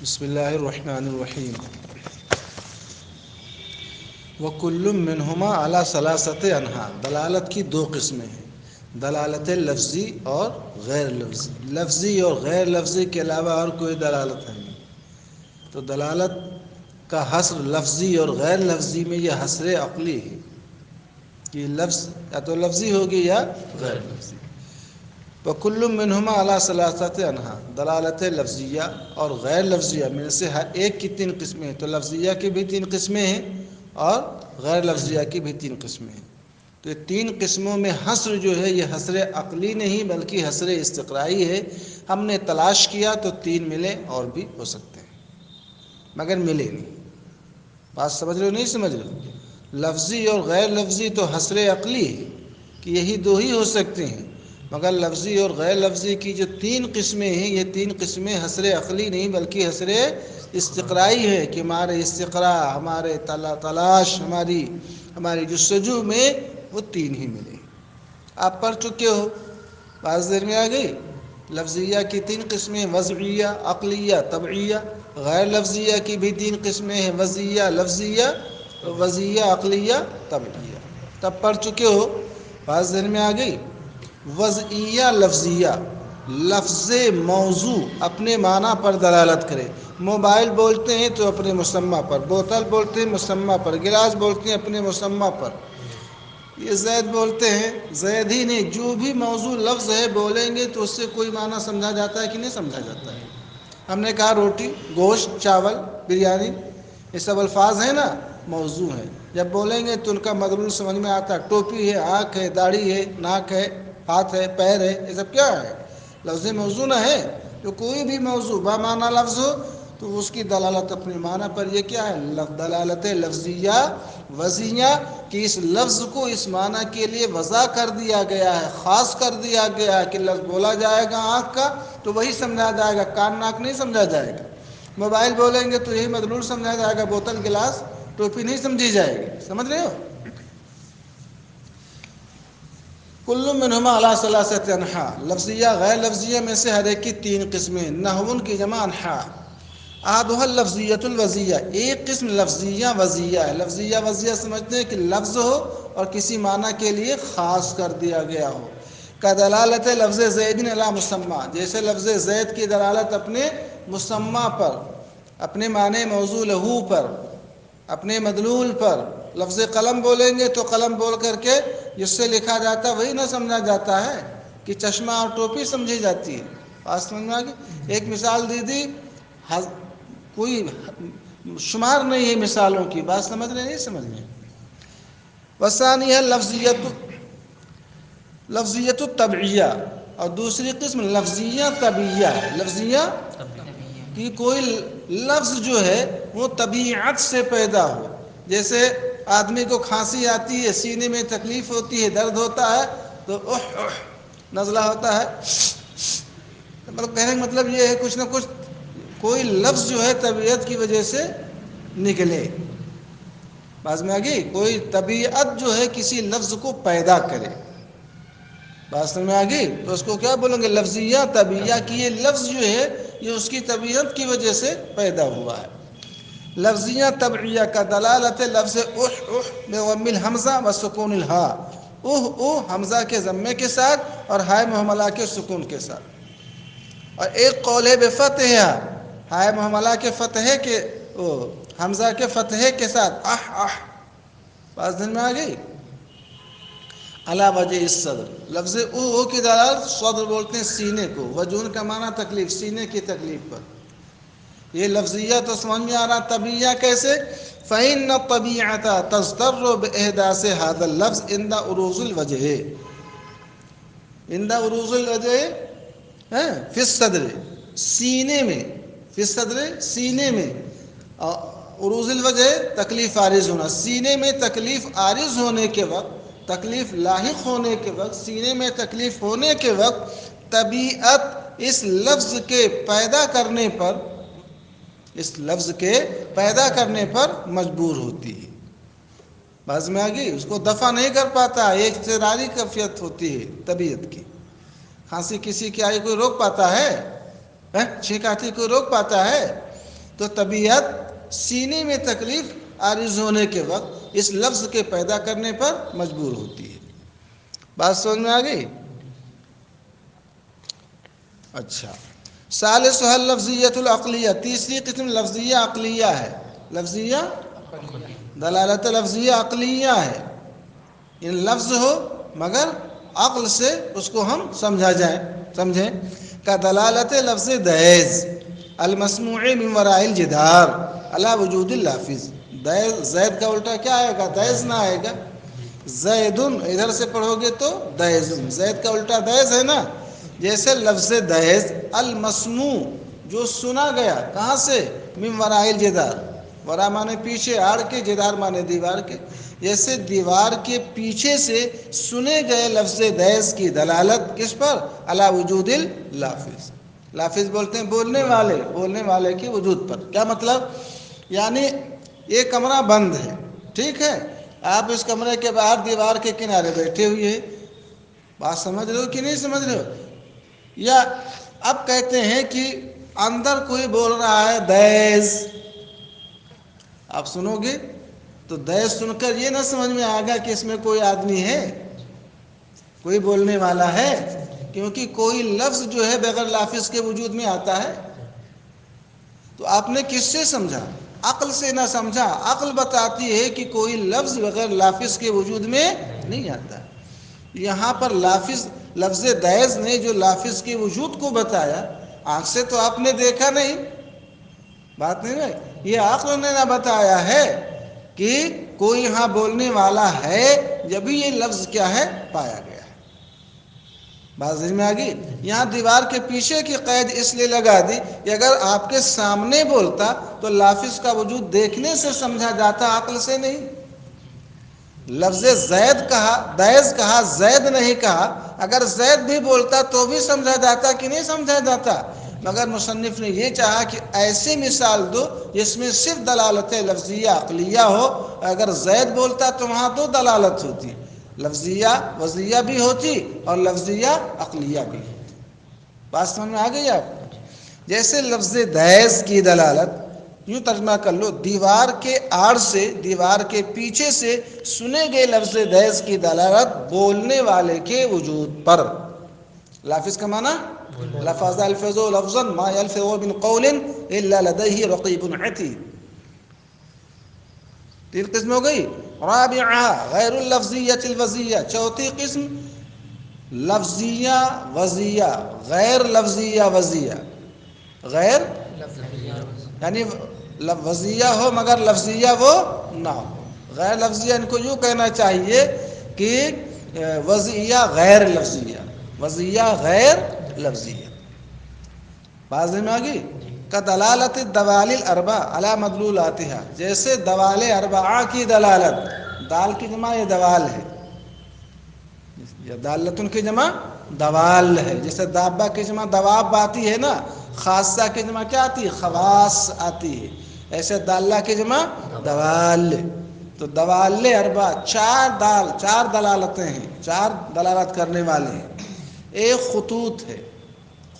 بسم اللہ الرحمن الرحیم وَكُلٌّ مِّنْهُمَا عَلَى ثَلَاثَةِ أَنْحَاءٍ دلالت کی دو قسمیں ہیں، دلالت لفظی اور غیر لفظی۔ لفظی اور غیر لفظی کے علاوہ اور کوئی دلالت ہے نہیں، تو دلالت کا حصر لفظی اور غیر لفظی میں یہ حصر عقلی ہے کہ لفظ یا تو لفظی ہوگی یا غیر لفظی۔ وَكُلٌّ مِّنْهُمَا عَلَى ثَلَاثَةِ أَنْحَاءٍ دلالت لفظیہ اور غیر لفظیہ میں سے ہر ایک کی تین قسمیں ہیں، تو لفظیہ کی بھی تین قسمیں ہیں اور غیر لفظیہ کی بھی تین قسمیں ہیں۔ تو یہ تین قسموں میں حصر جو ہے یہ حصر عقلی نہیں بلکہ حصر استقرائی ہے۔ ہم نے تلاش کیا تو تین ملے، اور بھی ہو سکتے ہیں مگر ملے نہیں۔ بات سمجھ رہے ہو نہیں سمجھ رہے ہو؟ لفظی اور غیر لفظی تو حصر عقلی ہے کہ یہی دو ہی ہو سکتے ہیں، مگر لفظی اور غیر لفظی کی جو تین قسمیں ہیں یہ تین قسمیں حصر عقلی نہیں بلکہ حصر استقرائی ہے کہ ہمارے استقراء، ہمارے تلاش، ہماری جستجو میں وہ تین ہی ملے۔ آپ پڑھ چکے ہو، بات دیر میں آ گئی۔ لفظیہ کی تین قسمیں وضعیہ، عقلیہ، طبعیہ۔ غیر لفظیہ کی بھی تین قسمیں ہیں، وضعیہ، لفظیہ، وضعیہ، عقلیہ، طبعیہ۔ تب پڑھ چکے ہو، بات دیر میں آ گئی۔ وضعیہ لفظیہ، لفظ موضوع اپنے معنی پر دلالت کرے۔ موبائل بولتے ہیں تو اپنے مسمى پر، بوتل بولتے ہیں مسمى پر، گلاس بولتے ہیں اپنے مسمى پر۔ یہ زید بولتے ہیں، زید ہی نہیں، جو بھی موضوع لفظ ہے بولیں گے تو اس سے کوئی معنی سمجھا جاتا ہے کہ نہیں سمجھا جاتا ہے۔ ہم نے کہا روٹی، گوشت، چاول، بریانی، یہ سب الفاظ ہیں نا، موضوع ہیں۔ جب بولیں گے تو ان کا مدلول سمجھ میں آتا ہے۔ ٹوپی ہے، آنکھ ہے، داڑھی ہے، ناک ہے، ہاتھ ہے، پیر ہے، یہ سب کیا ہے؟ لفظ موضوع نہ ہے۔ تو کوئی بھی موضوع بامعنی لفظ ہو تو اس کی دلالت اپنے معنی پر، یہ کیا ہے؟ دلالت لفظیہ وضعیہ، کہ اس لفظ کو اس معنی کے لیے وضع کر دیا گیا ہے، خاص کر دیا گیا ہے کہ لفظ بولا جائے گا آنکھ کا تو وہی سمجھا جائے گا، کان ناک نہیں سمجھا جائے گا۔ موبائل بولیں گے تو یہی مدلول سمجھا جائے گا، بوتل، گلاس، ٹوپی نہیں سمجھی جائے گی۔ سمجھ رہے ہو؟ کل منہما علی ثلاثۃ انحاء لفظیہ غیر لفظیہ میں سے ہر ایک کی تین قسمیں۔ نحو کی جمع انحاء، احدھا اللفظیۃ الوضعیہ، ایک قسم لفظیہ وضعیہ ہے۔ لفظیہ وضعیہ سمجھتے ہیں کہ لفظ ہو اور کسی معنی کے لیے خاص کر دیا گیا ہو۔ کا دلالت لفظ زید علی مسمى، جیسے لفظ زید کی دلالت اپنے مسمى پر، اپنے معنی موضوع لہو پر، اپنے مدلول پر۔ لفظ قلم بولیں گے تو قلم بول کر کے جس سے لکھا جاتا ہے وہی نہ سمجھا جاتا ہے کہ چشمہ اور ٹوپی سمجھی جاتی ہے۔ بات سمجھ میں آ گئی؟ ایک مثال دی دی، کوئی شمار نہیں ہے مثالوں کی۔ بات سمجھ رہے نہیں سمجھ رہے؟ وثانیہ لفظیت الطبعیہ، اور دوسری قسم لفظیہ طبعیہ ہے۔ لفظیہ کہ کوئی لفظ جو ہے وہ طبیعت سے پیدا ہو، جیسے آدمی کو کھانسی آتی ہے، سینے میں تکلیف ہوتی ہے، درد ہوتا ہے تو نزلہ ہوتا ہے، مطلب کہنے کا مطلب یہ ہے کچھ نہ کچھ کوئی لفظ جو ہے طبیعت کی وجہ سے نکلے۔ بات میں آ گئی؟ کوئی طبیعت جو ہے کسی لفظ کو پیدا کرے۔ بات میں آ گئی؟ تو اس کو کیا بولیں گے؟ لفظیہ طبعیہ، کہ یہ لفظ جو ہے یہ اس کی طبیعت کی وجہ سے پیدا ہوا ہے۔ لفظیہ طبعیہ کا دلالت لفظ بضم الحمزہ و سکون الہاء، حمزہ کے ضمے کے ساتھ اور ہائے محملہ کے سکون کے ساتھ۔ اور ایک قول ہے بفتحہ، ہائے محملہ کے فتحے کے، حمزہ کے فتحے کے ساتھ، بات دن میں آ گئی؟ علی وجہ الصدر، لفظ او کی دلالت صدر بولتے ہیں سینے کو، وجون کا معنی تکلیف، سینے کی تکلیف پر۔ یہ لفظیہ تو سمجھ میں آ رہا، طبعیہ کیسے؟ فإن الطبیعة تضطر بإحداث هذا اللفظ عند عروض الوجہ، عند عروض الوجہ فی الصدر، سینے میں، فی الصدر سینے میں، عروض الوجہ تکلیف عارض ہونا، سینے میں تکلیف عارض ہونے کے وقت، تکلیف لاحق ہونے کے وقت، سینے میں تکلیف ہونے کے وقت طبیعت اس لفظ کے پیدا کرنے پر، اس لفظ کے پیدا کرنے پر مجبور ہوتی ہے۔ بات میں آ گئی؟ اس کو دفع نہیں کر پاتا، ایک اضطراری کیفیت ہوتی ہے طبیعت کی۔ کھانسی کسی کی آئی کوئی روک پاتا ہے؟ چھینک آتی کوئی روک پاتا ہے؟ تو طبیعت سینے میں تکلیف عارض ہونے کے وقت اس لفظ کے پیدا کرنے پر مجبور ہوتی ہے۔ بات سمجھ میں آ گئی؟ اچھا، ثالثھا اللفظیۃ العقلیہ، تیسری قسم لفظیہ عقلیہ ہے۔ لفظیہ دلالت لفظیہ عقلیہ ہے، ان لفظ ہو مگر عقل سے اس کو ہم سمجھیں کا دلالت لفظ دہیز المسموع من وراء الجدار علی وجود اللافظ۔ زید کا الٹا کیا آئے گا؟ دہیز نہ آئے گا۔ زیدن ادھر سے پڑھو گے تو دہیزن، زید کا الٹا دہیز ہے نا۔ جیسے لفظ دہیز المسموع جو سنا گیا، کہاں سے؟ من وراء الجدار، ورا مانے پیچھے، آڑ کے، جدار مانے دیوار کے، جیسے دیوار کے پیچھے سے سنے گئے لفظ دہیز کی دلالت کس پر؟ علی وجود اللافظ۔ لافظ بولتے ہیں بولنے والے کے وجود پر۔ کیا مطلب؟ یعنی یہ کمرہ بند ہے، ٹھیک ہے، آپ اس کمرے کے باہر دیوار کے کنارے بیٹھے ہوئے ہیں، بات سمجھ رہے ہو کہ نہیں سمجھ رہے ہو؟ یا اب کہتے ہیں کہ اندر کوئی بول رہا ہے دہیز، آپ سنو گے تو دہیز سن کر یہ نہ سمجھ میں آئے گا کہ اس میں کوئی آدمی ہے، کوئی بولنے والا ہے، کیونکہ کوئی لفظ جو ہے بغیر لافظ کے وجود میں آتا ہے۔ تو آپ نے کس سے سمجھا؟ عقل سے نہ سمجھا۔ عقل بتاتی ہے کہ کوئی لفظ بغیر لافظ کے وجود میں نہیں آتا۔ یہاں پر لفظ دہیز نے جو لافظ کے وجود کو بتایا، آنکھ سے تو آپ نے دیکھا نہیں، بات نہیں ہے، یہ عقل نے نہ بتایا ہے کہ کوئی یہاں بولنے والا ہے، جبھی یہ لفظ کیا ہے؟ پایا گیا ہے۔ بات سمجھ میں آ گئی؟ یہاں دیوار کے پیچھے کی قید اس لیے لگا دی کہ اگر آپ کے سامنے بولتا تو لافظ کا وجود دیکھنے سے سمجھا جاتا، عقل سے نہیں۔ لفظ زید کہا، دہیز کہا، زید نہیں کہا، اگر زید بھی بولتا تو بھی سمجھا جاتا کہ نہیں سمجھا جاتا؟ مگر مصنف نے یہ چاہا کہ ایسی مثال دو جس میں صرف دلالت لفظیہ عقلیہ ہو۔ اگر زید بولتا تو وہاں دو دلالت ہوتی، لفظیہ وضعیہ بھی ہوتی اور لفظیہ عقلیہ بھی ہوتی۔ بات سمجھ میں آ گئی آپ؟ جیسے لفظ دہیز کی دلالت یوں ترجمہ کر لو، دیوار کے آڑ سے، دیوار کے پیچھے سے سنے گئے لفظ دہیز کی دلالت بولنے والے کے وجود پر۔ لافظ کا معنی لفظ الفظ لفظا ما يلفظ من قول الا لديه رقیب عتید۔ تین قسم ہو گئی۔ رابعہ غیر اللفظیۃ الوضعیہ، چوتھی قسم لفظیہ وضعیہ، غیر لفظیہ وضعیہ، غیر یعنی وضعیہ ہو مگر لفظیہ وہ نہ ہو۔ غیر لفظیہ ان کو یوں کہنا چاہیے کہ وضعیہ غیر لفظیہ، وضعیہ غیر لفظیہ۔ بات میں آ گئی؟ کا دلالت الدوال الاربع علی مدلولاتها، جیسے دوال اربعہ کی دلالت، دال کی جمع یہ دوال ہے، یہ دالتن کی جمع دوال ہے، جیسے دابہ کی جمع دواب آتی ہے نا، خاصہ کی جمع کیا آتی ہے؟ خواص آتی ہے، ایسے داللہ کی جمع دوال۔ تو دوال اربع، چار دلالتیں ہیں، چار دلالت کرنے والے ہیں۔ ایک خطوط ہے،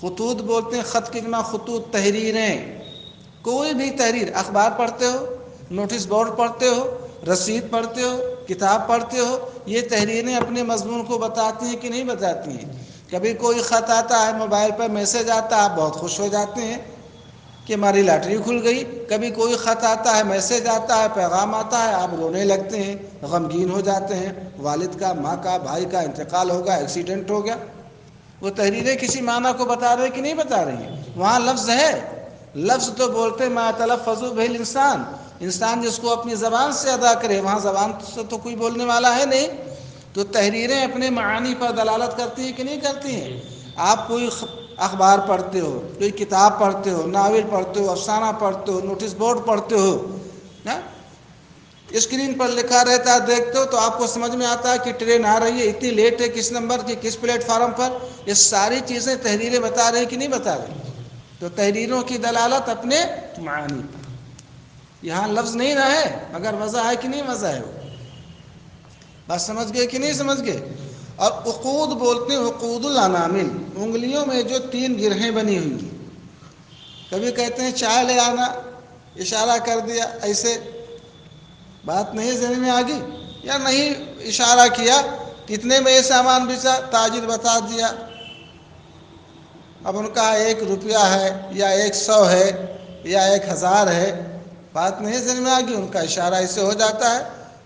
خطوط بولتے ہیں خط کی جمع خطوط، تحریریں، کوئی بھی تحریر، اخبار پڑھتے ہو، نوٹس بورڈ پڑھتے ہو، رسید پڑھتے ہو، کتاب پڑھتے ہو، یہ تحریریں اپنے مضمون کو بتاتی ہیں کہ نہیں بتاتی ہیں؟ کبھی کوئی خط آتا ہے، موبائل پر میسج آتا ہے، آپ بہت خوش ہو جاتے ہیں کہ ہماری لاٹری کھل گئی۔ کبھی کوئی خط آتا ہے، میسج آتا ہے، پیغام آتا ہے، آپ رونے لگتے ہیں، غمگین ہو جاتے ہیں، والد کا، ماں کا، بھائی کا انتقال ہو گیا، ایکسیڈنٹ ہو گیا۔ وہ تحریریں کسی معنی کو بتا رہے کہ نہیں بتا رہی ہیں؟ وہاں لفظ ہے، لفظ تو بولتے ما تلفظ بہ الانسان، انسان جس کو اپنی زبان سے ادا کرے، وہاں زبان سے تو کوئی بولنے والا ہے نہیں۔ تو تحریریں اپنے معانی پر دلالت کرتی ہیں کہ نہیں کرتی ہیں؟ آپ کوئی اخبار پڑھتے ہو، کوئی کتاب پڑھتے ہو، ناول پڑھتے ہو، افسانہ پڑھتے ہو، نوٹس بورڈ پڑھتے ہو، اسکرین پر لکھا رہتا ہے، دیکھتے ہو تو آپ کو سمجھ میں آتا ہے کہ ٹرین آ رہی ہے، اتنی لیٹ ہے، کس نمبر کی، کس پلیٹ فارم پر، یہ ساری چیزیں تحریریں بتا رہی کہ نہیں بتا رہی؟ تو تحریروں کی دلالت اپنے معانی پر، یہاں لفظ نہیں نہ ہے مگر وضع ہے کہ نہیں وضع ہے؟ وہ بات سمجھ گئے کہ نہیں سمجھ گئے؟ اور عقود بولتے ہیں عقود الانامل، انگلیوں میں جو 3 گرہیں بنی ہوئی ہیں۔ کبھی کہتے ہیں چائے لے آنا، اشارہ کر دیا ایسے، بات نہیں ذہن میں آ گئی، یا نہیں اشارہ کیا کتنے میں یہ سامان بیچا، تاجر بتا دیا، اب ان کا 1 روپیہ ہے یا 100 ہے یا 1000 ہے، بات نہیں ذہن میں آ گئی، ان کا اشارہ ایسے ہو جاتا ہے۔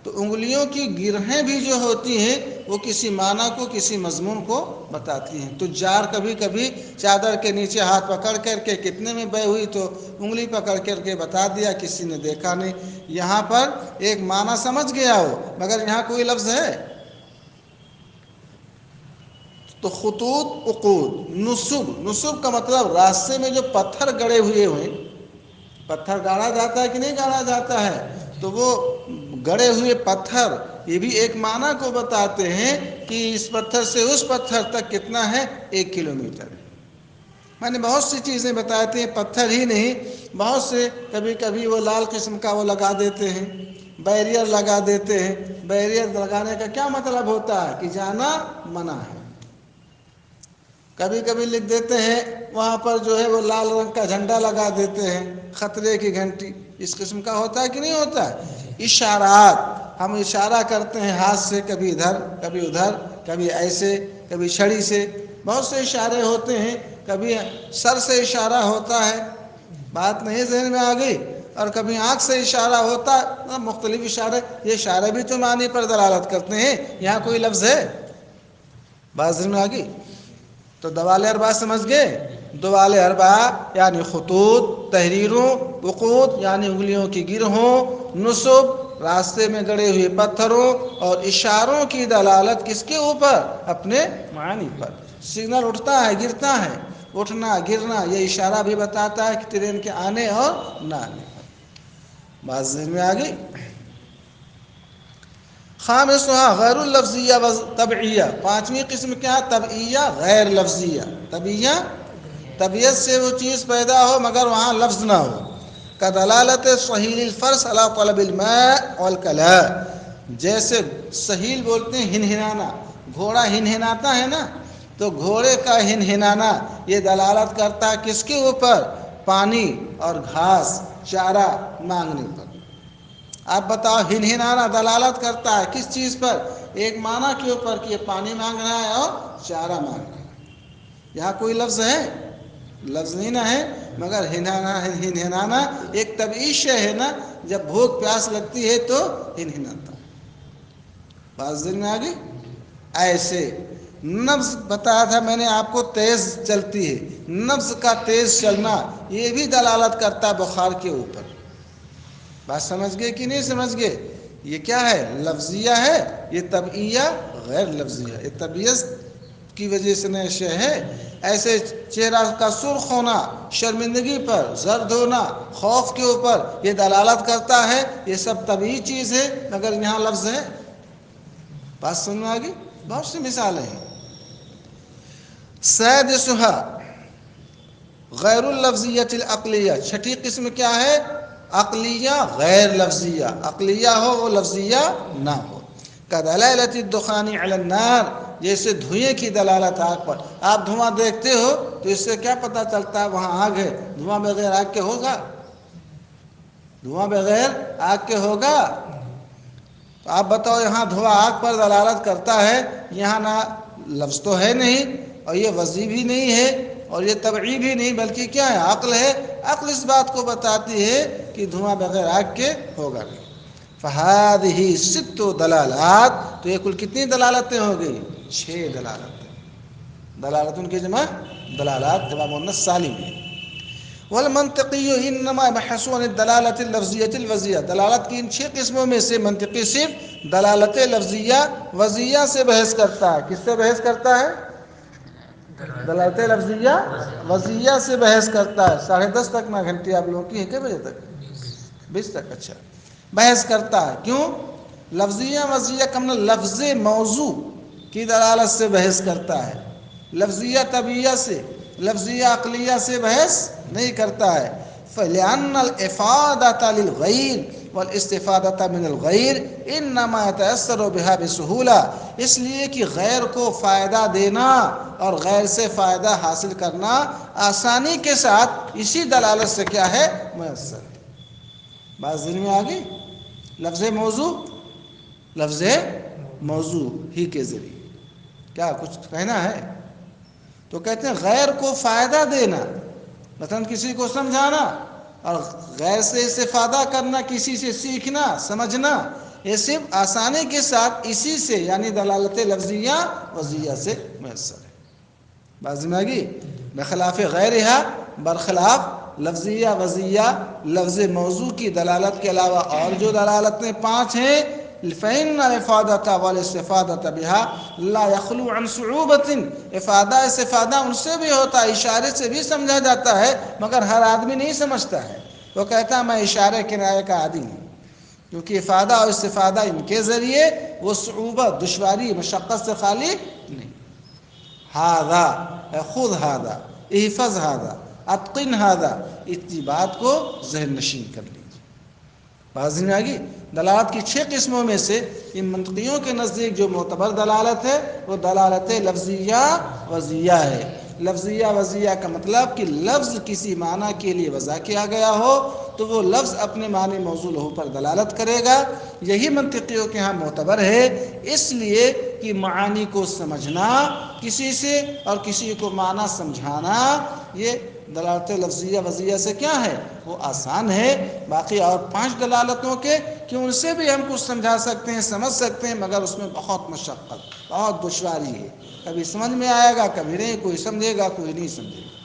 تو انگلیوں کی گرہیں بھی جو ہوتی ہیں وہ کسی معنی کو، کسی مضمون کو بتاتی ہیں۔ تجار کبھی کبھی چادر کے نیچے ہاتھ پکڑ کر کے کتنے میں بے ہوئی تو انگلی پکڑ کر کے بتا دیا، کسی نے دیکھا نہیں، یہاں پر ایک معنی سمجھ گیا ہو مگر یہاں کوئی لفظ ہے۔ تو خطوط عقود، نصب کا مطلب راستے میں جو پتھر گڑے ہوئے ہیں، پتھر گاڑا جاتا ہے کہ نہیں گاڑا جاتا ہے، تو وہ گڑے ہوئے پتھر یہ بھی ایک معنی کو بتاتے ہیں کہ اس پتھر سے اس پتھر تک کتنا ہے، 1 کلومیٹر۔ میں نے بہت سی چیزیں بتاتے ہیں، پتھر ہی نہیں، بہت سے کبھی کبھی وہ لال قسم کا وہ لگا دیتے ہیں، بیریئر لگا دیتے ہیں۔ بیریئر لگانے کا کیا مطلب ہوتا ہے کہ جانا منع ہے۔ کبھی کبھی لکھ دیتے ہیں وہاں پر جو ہے وہ لال رنگ کا جھنڈا لگا دیتے ہیں، خطرے کی گھنٹی، اس قسم کا ہوتا ہے کہ نہیں ہوتا ہے۔ اشارات، ہم اشارہ کرتے ہیں ہاتھ سے، کبھی ادھر کبھی ادھر، کبھی ایسے کبھی چھڑی سے، بہت سے اشارے ہوتے ہیں، کبھی سر سے اشارہ ہوتا ہے، بات نہیں ذہن میں آ گئی، اور کبھی آنکھ سے اشارہ ہوتا ہے، مختلف اشارے، یہ اشارے بھی تو معنی پر دلالت کرتے ہیں۔ یہاں کوئی لفظ ہے، بات ذہن میں آ گئی۔ تو دوال اربعہ سمجھ گئے، دوال اربعہ یعنی خطوط، تحریروں، عقود یعنی انگلیوں کی گرہوں، نصب راستے میں گڑے ہوئے پتھروں، اور اشاروں کی دلالت کس کے اوپر، اپنے معنی پر۔ سگنل اٹھتا ہے گرتا ہے، اٹھنا گرنا یہ اشارہ بھی بتاتا ہے کہ ٹرین کے آنے اور نہ آنے پر۔ بات ذہن میں آ گئی۔ خامسها غیر اللفظیہ و طبعیہ، 5ویں قسم کیا، طبعیہ غیر لفظیہ۔ طبعیہ، طبیعت سے وہ چیز پیدا ہو مگر وہاں لفظ نہ ہو، کدلالت صحیل الفرس علی طلب الماء والکلاء، جیسے صحیل بولتے ہیں ہنہنانا، گھوڑا ہنہناتا ہے نا، تو گھوڑے کا ہنہنانا یہ دلالت کرتا ہے کس کے اوپر، پانی اور گھاس چارہ مانگنے پر۔ آپ بتاؤ، ہنہنانا دلالت کرتا ہے کس چیز پر، ایک معنی کے اوپر کہ یہ پانی مانگ رہا ہے اور چارہ مانگ رہا ہے۔ یہاں کوئی لفظ ہے، لفظ نہیں نہ ہے، مگر ہنہنانا ایک طبعی شے ہے نا، جب بھوک پیاس لگتی ہے تو ہنہناتا ہے۔ بات ذہن میں آ گئی۔ ایسے نبض بتایا تھا میں نے آپ کو، تیز چلتی ہے، نبض کا تیز چلنا یہ بھی دلالت کرتا ہے بخار کے اوپر۔ بات سمجھ گئے کہ نہیں سمجھ گئے؟ یہ کیا ہے، لفظیہ ہے، یہ طبعیہ غیر لفظیہ، یہ طبیعت کی وجہ سے نشے ہے۔ ایسے چہرہ کا سرخ ہونا شرمندگی پر، زرد ہونا خوف کے اوپر، یہ دلالت کرتا ہے، یہ سب طبعی چیز ہے مگر یہاں لفظ ہے۔ بات سمجھ میں آ گئی؟ بہت سی مثالیں ہیں۔ سادسها غیر اللفظیۃ العقلیہ، 6ٹھی قسم کیا ہے، عقلیہ غیر لفظیہ، عقلیہ ہو وہ لفظیہ نہ ہو۔ کدلالۃ الدخان علی النار، جیسے دھوئیں کی دلالت آگ پر۔ آپ دھواں دیکھتے ہو تو اس سے کیا پتہ چلتا ہے وہاں آگ ہے، دھواں بغیر آگ کے ہوگا، دھواں بغیر آگ کے ہوگا؟ تو آپ بتاؤ، یہاں دھواں آگ پر دلالت کرتا ہے، یہاں نہ لفظ تو ہے نہیں، اور یہ وضعی بھی نہیں ہے، اور یہ طبعی بھی نہیں، بلکہ کیا ہے، عقل ہے۔ عقل اس بات کو بتاتی ہے کہ دھواں بغیر آگ کے ہوگا نہیں۔ فہذہ 6 دلالات، تو یہ کل کتنی دلالتیں ہو گئی، 6 دلالتیں۔ دلالت ان کی جمع دلالات، جمع مؤنث سالم ہے۔ والمنطقی انما بحث عن الدلالت اللفظیۃ الوضعیہ، دلالت کی ان 6 قسموں میں سے منطقی صرف دلالت لفظیہ وضعیہ سے بحث کرتا ہے۔ کس سے بحث کرتا ہے؟ دلالت لفظیہ وضعیہ سے بحث کرتا ہے۔ 10:30 تک نا گھنٹی آپ لوگوں کی ہے، کتنے بجے تک؟ 20 تک، اچھا۔ بحث کرتا ہے، کیوں؟ لفظیہ وضعیہ کم لفظ موضوع کی دلالت سے بحث کرتا ہے، لفظیہ طبعیہ سے، لفظیہ عقلیہ سے بحث نہیں کرتا ہے۔ فَلِأَنَّ الْإِفَادَةَ لِلْغَيْرِ وَالْإِسْتِفَادَةَ مِنَ الْغَيْرِ إِنَّمَا يَتَيَسَّرُ بِهَا بِسُهُولَةٍ، اس لیے کہ غیر کو فائدہ دینا اور غیر سے فائدہ حاصل کرنا آسانی کے ساتھ اسی دلالت سے کیا ہے، میسر ہے۔ بات ذہن میں آ گئی؟ لفظ موضوع، لفظ موضوع ہی کے ذریعے کیا کچھ کہنا ہے؟ تو کہتے ہیں غیر کو فائدہ دینا، مثلا کسی کو سمجھانا اور غیر سے استفادہ کرنا، کسی سے سیکھنا سمجھنا، یہ صرف آسانی کے ساتھ اسی سے یعنی دلالت لفظیہ وضعیہ سے میسر ہے۔ بات میں آگی؟ بخلاف غیرہا، برخلاف لفظیہ وضعیہ لفظ موضوع کی دلالت کے علاوہ اور جو دلالتیں 5 ہیں، فإن الإفادة والاستفادة بها لا يخلو عن صعوبة، افادہ استفادہ ان سے بھی ہوتا ہے، اشارے سے بھی سمجھا جاتا ہے، مگر ہر آدمی نہیں سمجھتا ہے۔ وہ کہتا ہے میں اشارے کنارے کا عادی ہوں، کیونکہ افادہ اور استفادہ ان کے ذریعے وہ صعوبت، دشواری، مشقت سے خالی نہیں۔ ہذا، خذ ہذا، احفظ ہذا، اتقن ہذا، اتنی بات کو ذہن نشین کر لیجیے۔ بازی میں آگی؟ دلالت کی 6 قسموں میں سے ان منطقیوں کے نزدیک جو معتبر دلالت ہے وہ دلالت لفظیہ وضعیہ ہے۔ لفظیہ وضعیہ کا مطلب کہ لفظ کسی معنی کے لیے وضع کیا گیا ہو تو وہ لفظ اپنے معنی موضوع له پر دلالت کرے گا۔ یہی منطقیوں کے ہاں معتبر ہے، اس لیے کہ معانی کو سمجھنا کسی سے اور کسی کو معنی سمجھانا یہ دلالت لفظیہ وضعیہ سے کیا ہے؟ وہ آسان ہے۔ باقی اور 5 دلالتوں کے کہ ان سے بھی ہم کچھ سمجھا سکتے ہیں، سمجھ سکتے ہیں، مگر اس میں بہت مشقت، بہت دشواری ہے، کبھی سمجھ میں آئے گا کبھی نہیں، کوئی سمجھے گا کوئی نہیں سمجھے گا۔